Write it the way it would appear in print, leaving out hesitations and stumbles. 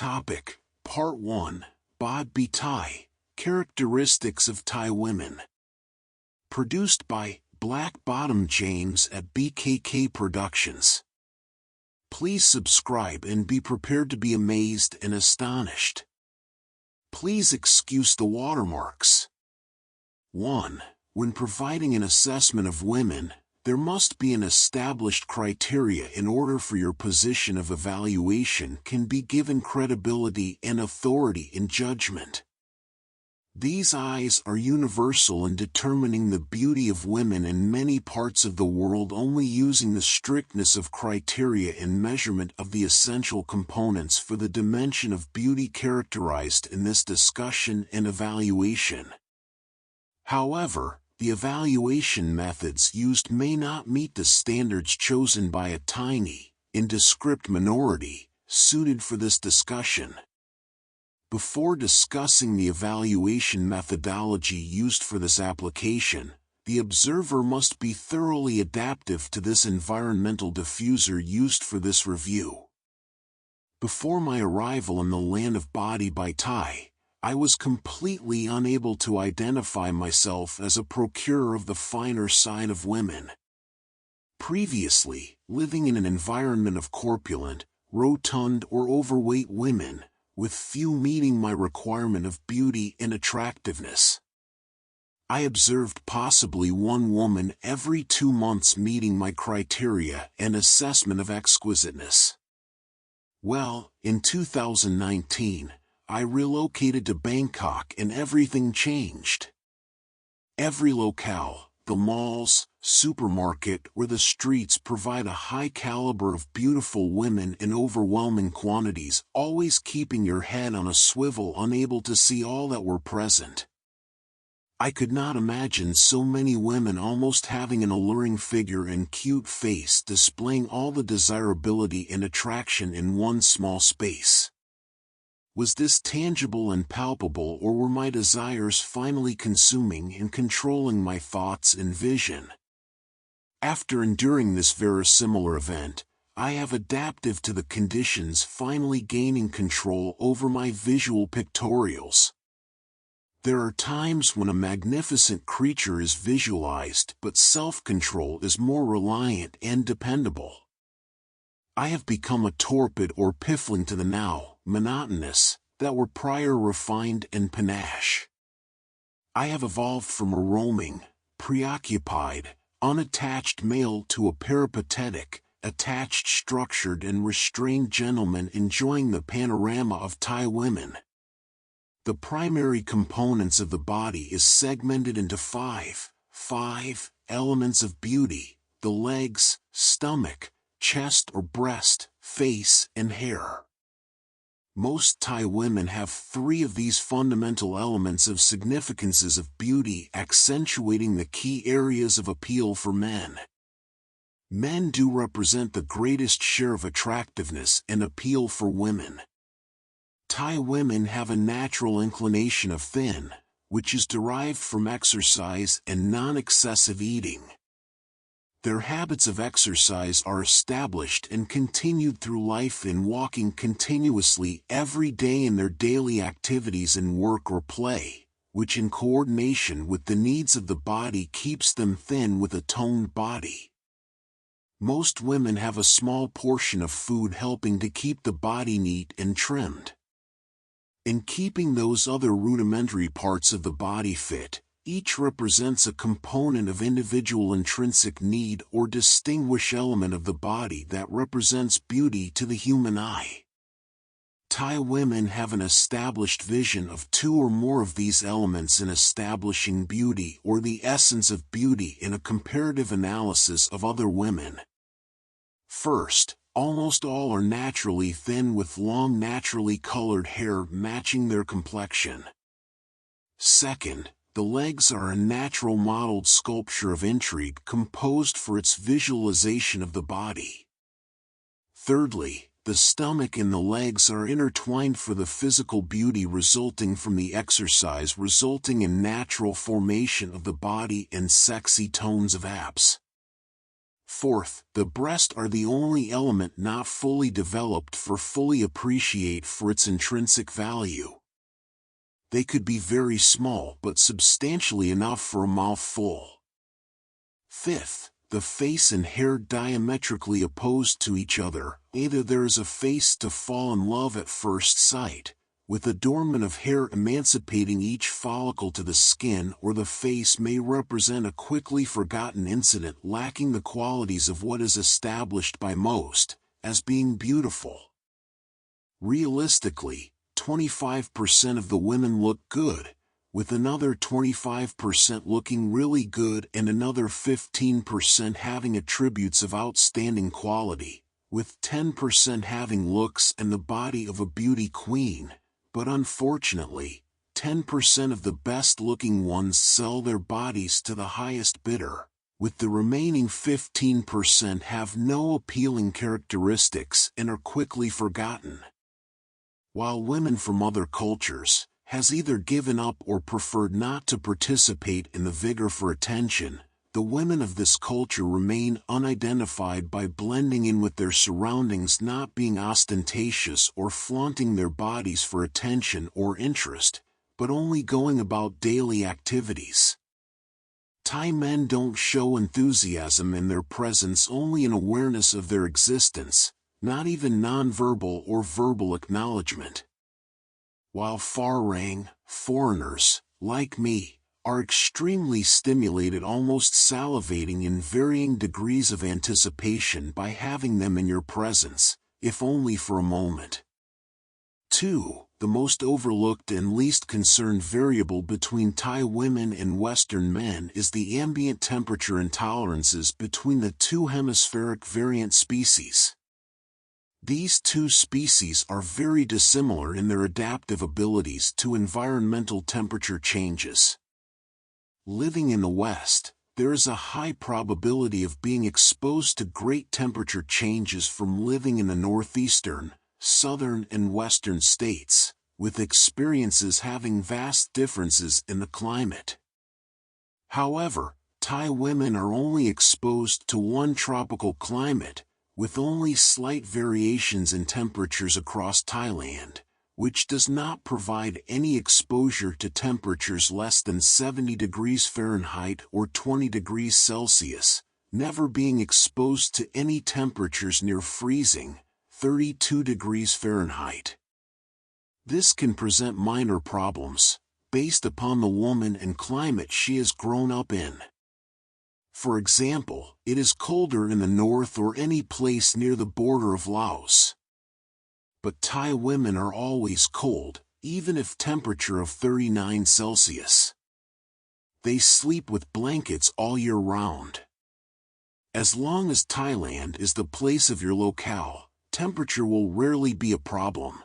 Topic, Part 1, Body Thai, Characteristics of Thai Women. Produced by Black Bottom James at BKK Productions. Please subscribe and be prepared to be amazed and astonished. Please excuse the watermarks. 1. When providing an assessment of women, there must be an established criteria in order for your position of evaluation can be given credibility and authority in judgment. These eyes are universal in determining the beauty of women in many parts of the world, only using the strictness of criteria in measurement of the essential components for the dimension of beauty characterized in this discussion and evaluation. However, the evaluation methods used may not meet the standards chosen by a tiny, indescript minority, suited for this discussion. Before discussing the evaluation methodology used for this application, the observer must be thoroughly adaptive to this environmental diffuser used for this review. Before my arrival in the land of Body by Thai, I was completely unable to identify myself as a procurer of the finer side of women. Previously, living in an environment of corpulent, rotund or overweight women, with few meeting my requirement of beauty and attractiveness. I observed possibly one woman every 2 months meeting my criteria and assessment of exquisiteness. Well, in 2019, I relocated to Bangkok and everything changed. Every locale, the malls, supermarket or the streets provide a high caliber of beautiful women in overwhelming quantities, always keeping your head on a swivel, unable to see all that were present. I could not imagine so many women almost having an alluring figure and cute face, displaying all the desirability and attraction in one small space. Was this tangible and palpable, or were my desires finally consuming and controlling my thoughts and vision? After enduring this verisimilar event, I have adapted to the conditions, finally gaining control over my visual pictorials. There are times when a magnificent creature is visualized, but self-control is more reliant and dependable. I have become a torpid or piffling to the now monotonous, that were prior refined and panache. I have evolved from a roaming, preoccupied, unattached male to a peripatetic, attached, structured and restrained gentleman enjoying the panorama of Thai women. The primary components of the body is segmented into five elements of beauty: the legs, stomach, chest or breast, face and hair. Most Thai women have 3 of these fundamental elements of significances of beauty, accentuating the key areas of appeal for men. Men do represent the greatest share of attractiveness and appeal for women. Thai women have a natural inclination of thin, which is derived from exercise and non-excessive eating. Their habits of exercise are established and continued through life in walking continuously every day in their daily activities in work or play, which in coordination with the needs of the body keeps them thin with a toned body. Most women have a small portion of food helping to keep the body neat and trimmed. In keeping those other rudimentary parts of the body fit, each represents a component of individual intrinsic need or distinguished element of the body that represents beauty to the human eye. Thai women have an established vision of 2 or more of these elements in establishing beauty or the essence of beauty in a comparative analysis of other women. First, almost all are naturally thin with long naturally colored hair matching their complexion. Second, the legs are a natural modeled sculpture of intrigue composed for its visualization of the body. Thirdly, the stomach and the legs are intertwined for the physical beauty resulting from the exercise, resulting in natural formation of the body and sexy tones of abs. Fourth, the breast are the only element not fully developed for fully appreciate for its intrinsic value. They could be very small but substantially enough for a mouthful. Fifth, the face and hair diametrically opposed to each other. Either there is a face to fall in love at first sight, with adornment of hair emancipating each follicle to the skin, or the face may represent a quickly forgotten incident lacking the qualities of what is established by most as being beautiful. Realistically, 25% of the women look good, with another 25% looking really good and another 15% having attributes of outstanding quality, with 10% having looks and the body of a beauty queen. But unfortunately, 10% of the best-looking ones sell their bodies to the highest bidder, with the remaining 15% have no appealing characteristics and are quickly forgotten. While women from other cultures has either given up or preferred not to participate in the vigor for attention, the women of this culture remain unidentified by blending in with their surroundings, not being ostentatious or flaunting their bodies for attention or interest, but only going about daily activities. Thai men don't show enthusiasm in their presence, only an awareness of their existence, not even nonverbal or verbal acknowledgement. While Farang, foreigners, like me, are extremely stimulated, almost salivating in varying degrees of anticipation by having them in your presence, if only for a moment. 2. The most overlooked and least concerned variable between Thai women and Western men is the ambient temperature intolerances between the two hemispheric variant species. These two species are very dissimilar in their adaptive abilities to environmental temperature changes. Living in the West, there is a high probability of being exposed to great temperature changes from living in the northeastern, southern and western states, with experiences having vast differences in the climate. However, Thai women are only exposed to one tropical climate, with only slight variations in temperatures across Thailand, which does not provide any exposure to temperatures less than 70 degrees Fahrenheit or 20 degrees Celsius, never being exposed to any temperatures near freezing, 32 degrees Fahrenheit. This can present minor problems, based upon the woman and climate she has grown up in. For example, it is colder in the north or any place near the border of Laos. But Thai women are always cold, even if temperature of 39 Celsius. They sleep with blankets all year round. As long as Thailand is the place of your locale, temperature will rarely be a problem.